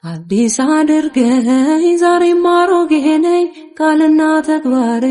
አዲስ አድርገኝ ዛሬም አሮጌ ነኝ ቃልና ተግባሬ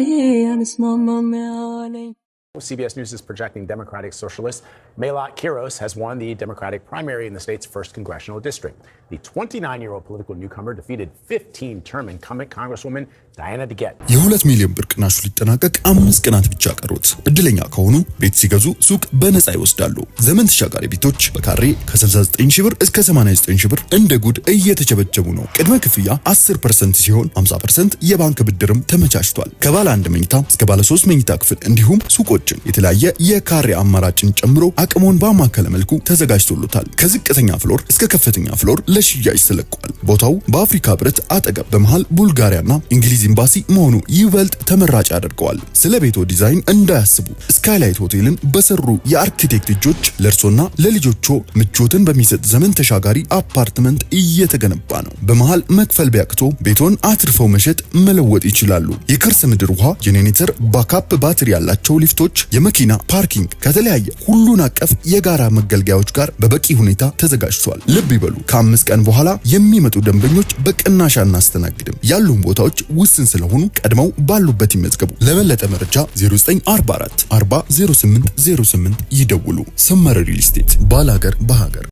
አንስማማም ያለኝ CBS News is projecting Democratic socialist Melat Kiros has won the Democratic primary in the state's 1st congressional district. The 29-year-old political newcomer defeated 15-term incumbent Congresswoman Diana DeGette. የ2 ሚሊዮን ብር ቅናሹ ሊጠናቀቅ 5 ቀናት ብቻ ቀሩት። እድለኛ ከሆኑ ቤት ሲገዙ ሱቅ በነፃ ይወስዳሉ። ዘመን ተሻጋሪ ቤቶች በካሬ ከ69 ሺህ ብር እስከ 89 ሺህ ብር እንደ ጉድ እየተቸበቸቡ ነው። ቅድመ ክፍያ 10% ሲሆን 50% የባንክ ብድርም ተመቻችቷል። ከባለ 1 መኝታ እስከ ባለ 3 መኝታ ክፍል እንዲሁም ሱቆች የተለያየ የካሬ አማራጭን ጨምሮ አቅሞን ባማከለ መልኩ ተዘጋጅቶሉታል። ከዝቅተኛ ፍሎር እስከ ከፍተኛ ፍሎር ለሽያጭ ተለቋል። ቦታው በአፍሪካ ህብረት አጠገብ በመሃል ቡልጋሪያና እንግሊዝ ኤምባሲ መሆኑ ይበልጥ ተመራጭ ያደርገዋል። ስለ ቤቶ ዲዛይን እንዳያስቡ ስካይላይት ሆቴልን በሰሩ የአርኪቴክት እጆች ለእርሶና ለልጆቹ ምቾትን በሚሰጥ ዘመን ተሻጋሪ አፓርትመንት እየተገነባ ነው። በመሃል መክፈል ቢያቅቶ ቤቶን አትርፈው መሸጥ መለወጥ ይችላሉ። የከርሰ ምድር ውሃ ጄኔሬተር፣ ባካፕ ባትሪ ያላቸው ሊፍቶች፣ የመኪና ፓርኪንግ ከተለያየ ሁሉን አቀፍ የጋራ መገልገያዎች ጋር በበቂ ሁኔታ ተዘጋጅቷል። ልብ ይበሉ፣ ከ5 ቀን በኋላ የሚመጡ ደንበኞች በቅናሽ አናስተናግድም። ያሉን ቦታዎች ውስን ስለሆኑ ቀድመው ባሉበት ይመዝገቡ። ለበለጠ መረጃ 0944 400808 ይደውሉ። ሰመረ ሪል ስቴት ባላገር በሀገር።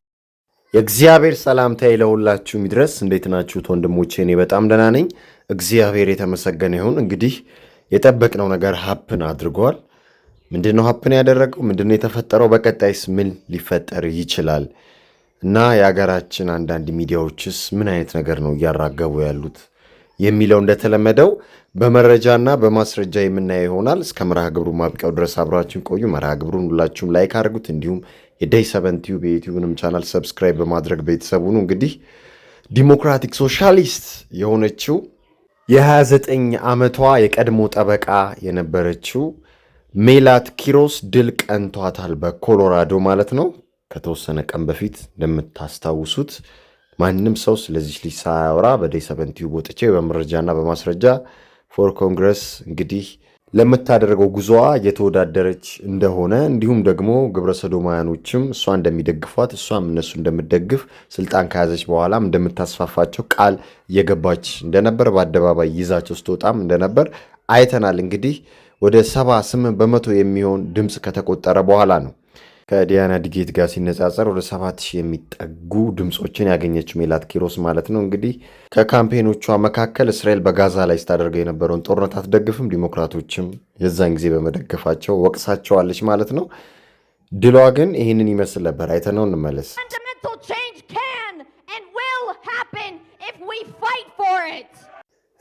የእግዚአብሔር ሰላምታ ለሁላችሁ ይድረስ። እንዴት ናችሁ ወንድሞቼ? እኔ በጣም ደህና ነኝ። እግዚአብሔር የተመሰገነ ይሁን። እንግዲህ የጠበቅነው ነገር ሀፕን አድርጓል። ምንድነው ሀፕን ያደረገው? ምንድነው የተፈጠረው? በቀጣይስ ምን ሊፈጠር ይችላል? እና የሀገራችን አንዳንድ ሚዲያዎችስ ምን አይነት ነገር ነው እያራገቡ ያሉት የሚለው እንደተለመደው በመረጃና በማስረጃ የምናየው ይሆናል። እስከ መርሃ ግብሩ ማብቂያው ድረስ አብራችሁን ቆዩ። መርሃ ግብሩን ሁላችሁም ላይክ አድርጉት። እንዲሁም የዴይ 7 ቲዩብ የዩቲዩብንም ቻናል ሰብስክራይብ በማድረግ ቤተሰቡ ነው። እንግዲህ ዲሞክራቲክ ሶሻሊስት የሆነችው የ29 ዓመቷ የቀድሞ ጠበቃ የነበረችው ሜላት ኪሮስ ድል ቀንቷታል፣ በኮሎራዶ ማለት ነው። ከተወሰነ ቀን በፊት እንደምታስታውሱት ማንም ሰው ስለዚህ ልጅ ሳያወራ በዴይ 7 ቲዩብ ወጥቼ በመረጃና በማስረጃ ፎር ኮንግረስ እንግዲህ ለምታደርገው ጉዞዋ እየተወዳደረች እንደሆነ እንዲሁም ደግሞ ግብረሰዶማያኖችም እሷ እንደሚደግፏት እሷም እነሱ እንደምትደግፍ ስልጣን ከያዘች በኋላም እንደምታስፋፋቸው ቃል እየገባች እንደነበር በአደባባይ ይዛቸው ስትወጣም እንደነበር አይተናል። እንግዲህ ወደ 78% የሚሆን ድምፅ ከተቆጠረ በኋላ ነው ከዲያና ዲጌት ጋር ሲነጻጸር ወደ 7000 የሚጠጉ ድምጾችን ያገኘችው ሜላት ኪሮስ ማለት ነው። እንግዲህ ከካምፔኖቿ መካከል እስራኤል በጋዛ ላይ ስታደርገው የነበረውን ጦርነት አትደግፍም፣ ዲሞክራቶችም የዛን ጊዜ በመደገፋቸው ወቅሳቸዋለች ማለት ነው። ድሏ ግን ይህንን ይመስል ነበር። አይተነው እንመለስ።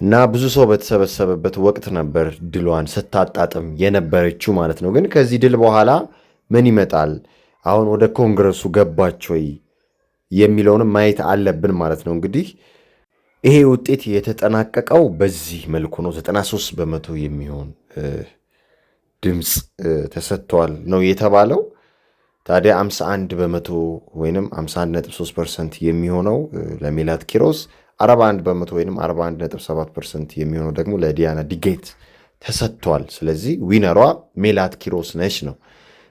እና ብዙ ሰው በተሰበሰበበት ወቅት ነበር ድሏን ስታጣጥም የነበረችው ማለት ነው። ግን ከዚህ ድል በኋላ ምን ይመጣል? አሁን ወደ ኮንግረሱ ገባች ወይ የሚለውንም ማየት አለብን ማለት ነው። እንግዲህ ይሄ ውጤት የተጠናቀቀው በዚህ መልኩ ነው። 93% የሚሆን ድምፅ ተሰጥቷል ነው የተባለው። ታዲያ 51% ወይንም 51.3% የሚሆነው ለሜላት ኪሮስ፣ 41% ወይንም 41.7% የሚሆነው ደግሞ ለዲያና ዲጌት ተሰጥቷል። ስለዚህ ዊነሯ ሜላት ኪሮስ ነች ነው።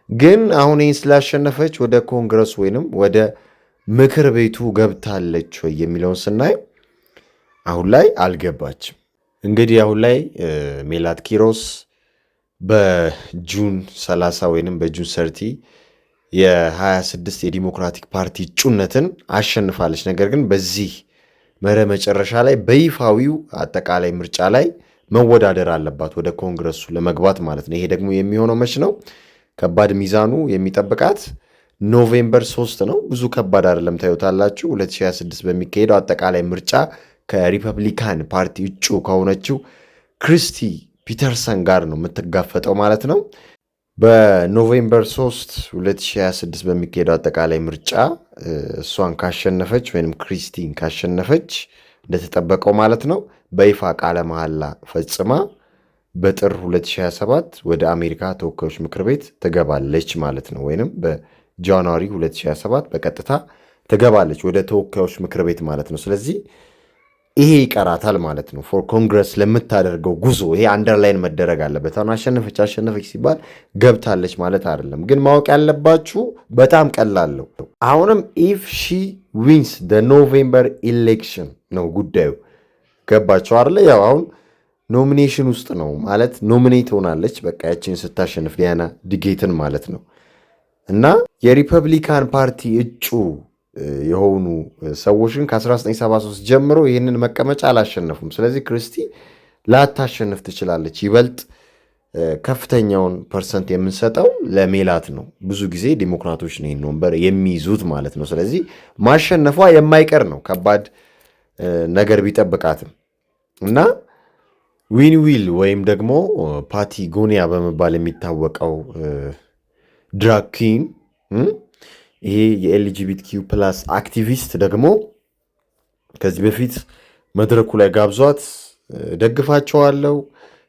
ግን አሁን ይህን ስላሸነፈች ወደ ኮንግረስ ወይንም ወደ ምክር ቤቱ ገብታለች ወይ የሚለውን ስናይ አሁን ላይ አልገባችም። እንግዲህ አሁን ላይ ሜላት ኪሮስ በጁን 30 ወይንም በጁን 30 የ26 የዲሞክራቲክ ፓርቲ እጩነትን አሸንፋለች። ነገር ግን በዚህ መጨረሻ ላይ በይፋዊው አጠቃላይ ምርጫ ላይ መወዳደር አለባት ወደ ኮንግረሱ ለመግባት ማለት ነው። ይሄ ደግሞ የሚሆነው መች ነው? ከባድ ሚዛኑ የሚጠብቃት ኖቬምበር 3 ነው። ብዙ ከባድ አይደለም፣ ታዩታላችሁ። 2026 በሚካሄደው አጠቃላይ ምርጫ ከሪፐብሊካን ፓርቲ እጩ ከሆነችው ክሪስቲ ፒተርሰን ጋር ነው የምትጋፈጠው ማለት ነው። በኖቬምበር 3 2026 በሚካሄደው አጠቃላይ ምርጫ እሷን ካሸነፈች ወይም ክሪስቲን ካሸነፈች እንደተጠበቀው ማለት ነው በይፋ ቃለ መሐላ ፈጽማ በጥር 2027 ወደ አሜሪካ ተወካዮች ምክር ቤት ትገባለች ማለት ነው። ወይንም በጃንዋሪ 2027 በቀጥታ ትገባለች ወደ ተወካዮች ምክር ቤት ማለት ነው። ስለዚህ ይሄ ይቀራታል ማለት ነው። ፎር ኮንግረስ ለምታደርገው ጉዞ ይሄ አንደርላይን መደረግ አለበት። አሁን አሸነፈች ሲባል ገብታለች ማለት አይደለም። ግን ማወቅ ያለባችሁ በጣም ቀላለው። አሁንም ኢፍ ሺ ዊንስ ደ ኖቬምበር ኢሌክሽን ነው ጉዳዩ። ገባቸው አይደለ? ያው አሁን ኖሚኔሽን ውስጥ ነው ማለት ኖሚኔት ሆናለች። በቃ ያችን ስታሸንፍ ዲያና ዲጌትን ማለት ነው። እና የሪፐብሊካን ፓርቲ እጩ የሆኑ ሰዎችን ከ1973 ጀምሮ ይህንን መቀመጫ አላሸነፉም። ስለዚህ ክርስቲ ላታሸንፍ ትችላለች። ይበልጥ ከፍተኛውን ፐርሰንት የምንሰጠው ለሜላት ነው። ብዙ ጊዜ ዲሞክራቶች ነው ይህን ወንበር የሚይዙት ማለት ነው። ስለዚህ ማሸነፏ የማይቀር ነው፣ ከባድ ነገር ቢጠብቃትም እና ዊን ዊል ወይም ደግሞ ፓቲጎኒያ በመባል የሚታወቀው ድራግ ኩዊን ይሄ የኤልጂቢቲኪዩ ፕላስ አክቲቪስት ደግሞ ከዚህ በፊት መድረኩ ላይ ጋብዟት ደግፋቸዋለሁ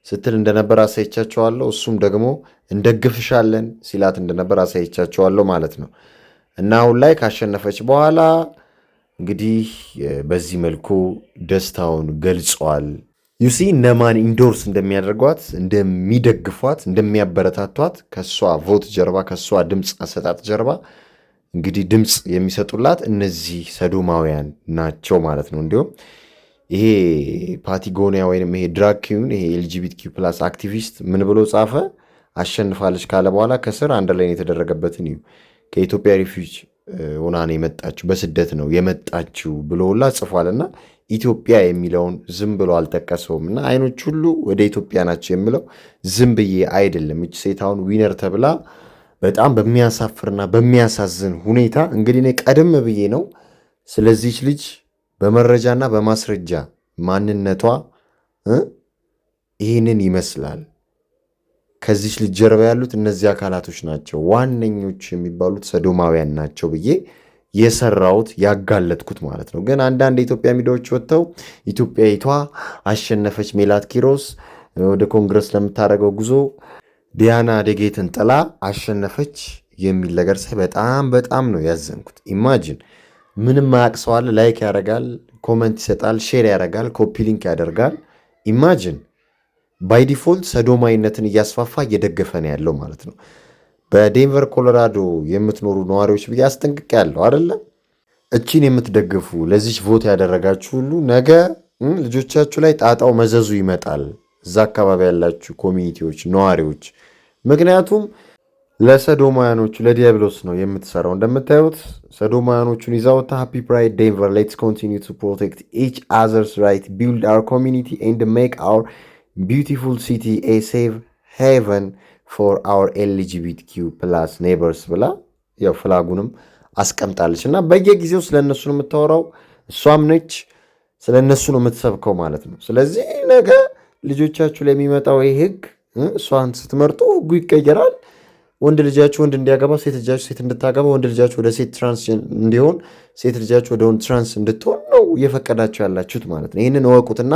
ስትል እንደነበር አሳይቻቸዋለሁ። እሱም ደግሞ እንደግፍሻለን ሲላት እንደነበር አሳይቻቸዋለሁ ማለት ነው። እና አሁን ላይ ካሸነፈች በኋላ እንግዲህ በዚህ መልኩ ደስታውን ገልጿል። ዩሲ እነማን ኢንዶርስ እንደሚያደርጓት፣ እንደሚደግፏት፣ እንደሚያበረታቷት ከእሷ ቮት ጀርባ ከእሷ ድምፅ አሰጣጥ ጀርባ እንግዲህ ድምፅ የሚሰጡላት እነዚህ ሰዶማውያን ናቸው ማለት ነው። እንዲሁም ይሄ ፓቲጎኒያ ወይም ይሄ ድራግ ኩዊን ይሄ ኤልጂቢቲኪዩ ፕላስ አክቲቪስት ምን ብሎ ጻፈ? አሸንፋለች ካለ በኋላ ከስር አንደርላይን የተደረገበትን እዩ። ከኢትዮጵያ ሪፊውጅ ሆና ነው የመጣችው፣ በስደት ነው የመጣችው ብሎላ ጽፏልና ኢትዮጵያ የሚለውን ዝም ብሎ አልጠቀሰውም። እና አይኖች ሁሉ ወደ ኢትዮጵያ ናቸው የሚለው ዝም ብዬ አይደለም። እች ሴት አሁን ዊነር ተብላ በጣም በሚያሳፍርና በሚያሳዝን ሁኔታ እንግዲህ እኔ ቀደም ብዬ ነው ስለዚች ልጅ በመረጃና በማስረጃ ማንነቷ ይህንን ይመስላል፣ ከዚች ልጅ ጀርባ ያሉት እነዚህ አካላቶች ናቸው፣ ዋነኞች የሚባሉት ሰዶማውያን ናቸው ብዬ የሰራሁት ያጋለጥኩት ማለት ነው። ግን አንዳንድ የኢትዮጵያ ሚዲያዎች ወጥተው ኢትዮጵያዊቷ አሸነፈች፣ ሜላት ኪሮስ ወደ ኮንግረስ ለምታደርገው ጉዞ ዲያና ዲጌትን ጥላ አሸነፈች የሚል ነገር ሳይ በጣም ነው ያዘንኩት። ኢማጂን ምንም ማያቅ ሰው አለ፣ ላይክ ያደርጋል፣ ኮመንት ይሰጣል፣ ሼር ያደርጋል፣ ኮፒ ሊንክ ያደርጋል። ኢማጂን ባይ ዲፎልት ሰዶማዊነትን እያስፋፋ እየደገፈ ነው ያለው ማለት ነው። በዴንቨር ኮሎራዶ የምትኖሩ ነዋሪዎች ብዬ አስጠንቅቄ ያለው አይደለም። እቺን የምትደግፉ ለዚች ቮት ያደረጋችሁ ሁሉ ነገ ልጆቻችሁ ላይ ጣጣው መዘዙ ይመጣል፣ እዛ አካባቢ ያላችሁ ኮሚኒቲዎች፣ ነዋሪዎች። ምክንያቱም ለሰዶማያኖቹ ለዲያብሎስ ነው የምትሰራው። እንደምታዩት ሰዶማያኖቹን ይዛውታ ሃፒ ፕራይድ ዴንቨር ሌትስ ኮንቲኒው ቱ ፕሮቴክት ኢች አዘርስ ራይት ቢልድ አወር ኮሚኒቲ ኤንድ ሜክ አወር ቢዩቲፉል ሲቲ ኤ ሴፍ ሄቨን ፎር አወር ኤልጂቢቲኪዩ ፕላስ ኔበርስ ብላ ያው ፍላጉንም አስቀምጣለች። እና በየጊዜው ስለነሱ ነው የምታወራው፣ እሷም ነች ስለነሱ ነው የምትሰብከው ማለት ነው። ስለዚህ ነገ ልጆቻችሁ ላይ የሚመጣው ይህ ህግ እሷን ስትመርጡ ህጉ ይቀየራል። ወንድ ልጃችሁ ወንድ እንዲያገባ፣ ሴት ልጃችሁ ሴት እንድታገባ፣ ወንድ ልጃችሁ ወደ ሴት ትራንስ እንዲሆን፣ ሴት ልጃችሁ ወደ ወንድ ትራንስ እንድትሆን ነው እየፈቀዳችሁ ያላችሁት ማለት ነው። ይህንን እወቁትና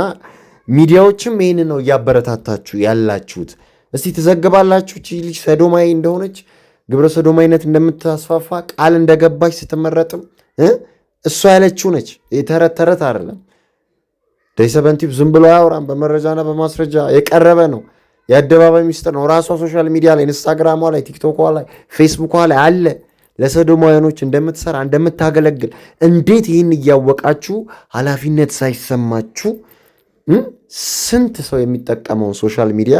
ሚዲያዎችም ይህንን ነው እያበረታታችሁ ያላችሁት። እስቲ ትዘግባላችሁ እቺ ልጅ ሰዶማዊ እንደሆነች፣ ግብረ ሰዶማዊነት እንደምታስፋፋ ቃል እንደገባች ስትመረጥም እሷ ያለችው ነች። የተረት ተረት አይደለም። ዴይሰበንቲቭ ዝም ብሎ አያወራም። በመረጃና በማስረጃ የቀረበ ነው። የአደባባይ ሚስጥር ነው። ራሷ ሶሻል ሚዲያ ላይ ኢንስታግራሟ ላይ ቲክቶኳ ላይ ፌስቡኳ ላይ አለ ለሰዶማውያኖች እንደምትሰራ እንደምታገለግል። እንዴት ይህን እያወቃችሁ ኃላፊነት ሳይሰማችሁ ስንት ሰው የሚጠቀመውን ሶሻል ሚዲያ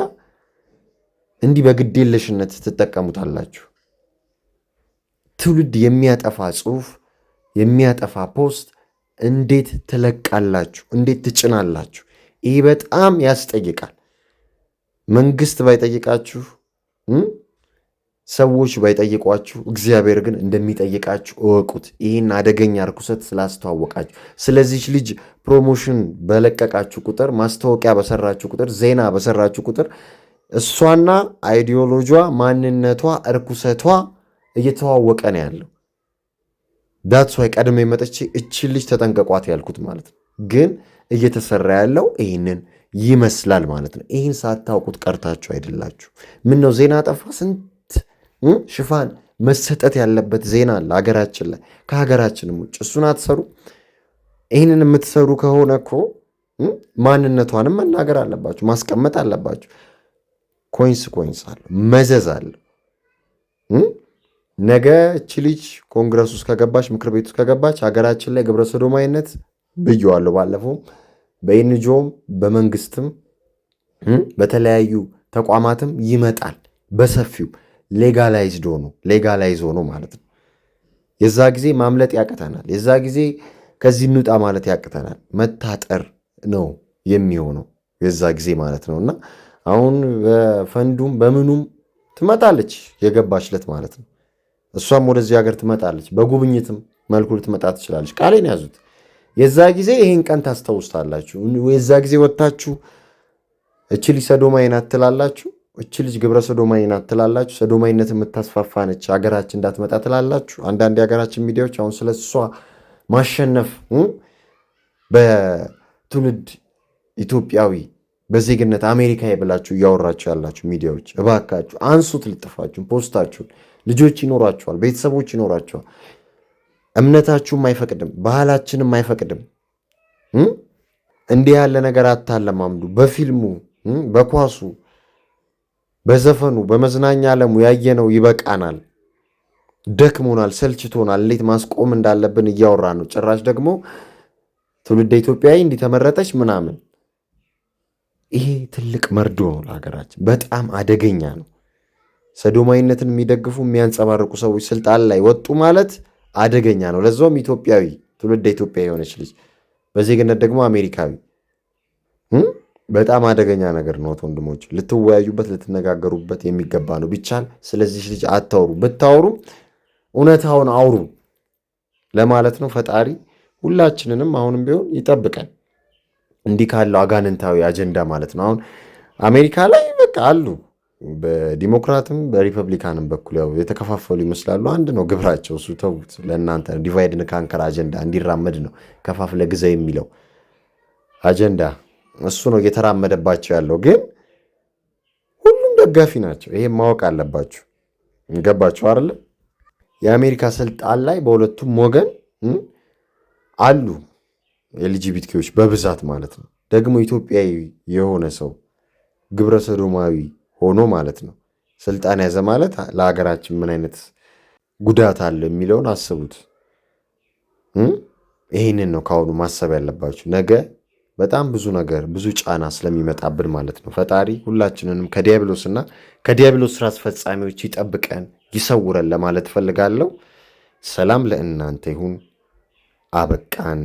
እንዲህ በግዴለሽነት ትጠቀሙታላችሁ? ትውልድ የሚያጠፋ ጽሁፍ የሚያጠፋ ፖስት እንዴት ትለቃላችሁ? እንዴት ትጭናላችሁ? ይህ በጣም ያስጠይቃል። መንግስት ባይጠይቃችሁ፣ ሰዎች ባይጠይቋችሁ፣ እግዚአብሔር ግን እንደሚጠይቃችሁ እወቁት። ይህን አደገኛ ርኩሰት ስላስተዋወቃችሁ። ስለዚች ልጅ ፕሮሞሽን በለቀቃችሁ ቁጥር፣ ማስታወቂያ በሰራችሁ ቁጥር፣ ዜና በሰራችሁ ቁጥር እሷና አይዲዮሎጂዋ፣ ማንነቷ፣ እርኩሰቷ እየተዋወቀ ነው ያለው። ዳትስ ዋይ ቀድሜ መጥቼ እችን ልጅ ተጠንቀቋት ያልኩት ማለት ነው። ግን እየተሰራ ያለው ይህንን ይመስላል ማለት ነው። ይህን ሳታውቁት ቀርታችሁ አይደላችሁ። ምን ነው ዜና ጠፋ? ስንት ሽፋን መሰጠት ያለበት ዜና አለ ሀገራችን ላይ ከሀገራችንም ውጭ። እሱን አትሰሩ። ይህንን የምትሰሩ ከሆነ እኮ ማንነቷንም መናገር አለባችሁ፣ ማስቀመጥ አለባችሁ። ኮይንስ አለ፣ መዘዝ አለ። ነገ እቺ ልጅ ኮንግረስ ውስጥ ከገባች፣ ምክር ቤት ውስጥ ከገባች ሀገራችን ላይ ግብረ ሰዶማዊነት ብየዋለሁ ባለፈውም፣ በኤንጂኦም በመንግስትም በተለያዩ ተቋማትም ይመጣል በሰፊው ሌጋላይዝ ሆኖ ማለት ነው። የዛ ጊዜ ማምለጥ ያቅተናል። የዛ ጊዜ ከዚህ እንውጣ ማለት ያቅተናል። መታጠር ነው የሚሆነው የዛ ጊዜ ማለት ነው። እና አሁን በፈንዱም በምኑም ትመጣለች የገባችለት ማለት ነው። እሷም ወደዚህ ሀገር ትመጣለች፣ በጉብኝትም መልኩ ልትመጣ ትችላለች። ቃሌን ያዙት። የዛ ጊዜ ይህን ቀን ታስታውስታላችሁ። የዛ ጊዜ ወጥታችሁ እቺ ልጅ ሰዶማዊ ናት ትላላችሁ፣ እቺ ልጅ ግብረ ሰዶማዊ ናት ትላላችሁ፣ ሰዶማዊነት የምታስፋፋ ነች ሀገራችን እንዳትመጣ ትላላችሁ። አንዳንድ የሀገራችን ሚዲያዎች አሁን ስለ እሷ ማሸነፍ በትውልድ ኢትዮጵያዊ በዜግነት አሜሪካዊ ብላችሁ እያወራችሁ ያላችሁ ሚዲያዎች እባካችሁ አንሱት፣ ልጥፋችሁን፣ ፖስታችሁን። ልጆች ይኖራችኋል፣ ቤተሰቦች ይኖራችኋል። እምነታችሁም አይፈቅድም፣ ባህላችንም አይፈቅድም። እንዲህ ያለ ነገር አታለማምዱ። በፊልሙ በኳሱ በዘፈኑ በመዝናኛ ዓለሙ ያየነው ይበቃናል፣ ደክሞናል፣ ሰልችቶናል። እንዴት ማስቆም እንዳለብን እያወራ ነው። ጭራሽ ደግሞ ትውልደ ኢትዮጵያዊ እንዲተመረጠች ምናምን። ይሄ ትልቅ መርዶ ነው ለሀገራችን፣ በጣም አደገኛ ነው። ሰዶማዊነትን የሚደግፉ የሚያንጸባርቁ ሰዎች ስልጣን ላይ ወጡ ማለት አደገኛ ነው። ለዛውም ኢትዮጵያዊ ትውልደ ኢትዮጵያ የሆነች ልጅ በዜግነት ደግሞ አሜሪካዊ በጣም አደገኛ ነገር ነው። ወንድሞች ልትወያዩበት ልትነጋገሩበት የሚገባ ነው። ቢቻል ስለዚህ ልጅ አታውሩ፣ ብታወሩም እውነታውን አውሩ ለማለት ነው። ፈጣሪ ሁላችንንም አሁንም ቢሆን ይጠብቀን እንዲህ ካለው አጋንንታዊ አጀንዳ ማለት ነው። አሁን አሜሪካ ላይ በቃ አሉ በዲሞክራትም በሪፐብሊካንም በኩል ያው የተከፋፈሉ ይመስላሉ። አንድ ነው ግብራቸው። እሱ ተውት፣ ለእናንተ ዲቫይድ ንካንከር አጀንዳ እንዲራመድ ነው ከፋፍለ ግዛ የሚለው አጀንዳ እሱ ነው እየተራመደባቸው ያለው። ግን ሁሉም ደጋፊ ናቸው። ይሄ ማወቅ አለባችሁ። ገባችሁ አይደለ? የአሜሪካ ስልጣን ላይ በሁለቱም ወገን አሉ ኤልጂቢቲዎች በብዛት ማለት ነው። ደግሞ ኢትዮጵያዊ የሆነ ሰው ግብረ ሰዶማዊ ሆኖ ማለት ነው ስልጣን ያዘ ማለት ለሀገራችን ምን አይነት ጉዳት አለ የሚለውን አስቡት። ይህንን ነው ካሁኑ ማሰብ ያለባችሁ። ነገ በጣም ብዙ ነገር ብዙ ጫና ስለሚመጣብን ማለት ነው። ፈጣሪ ሁላችንንም ከዲያብሎስና ከዲያብሎስ ስራ አስፈጻሚዎች ይጠብቀን ይሰውረን ለማለት ፈልጋለሁ። ሰላም ለእናንተ ይሁን። አበቃን።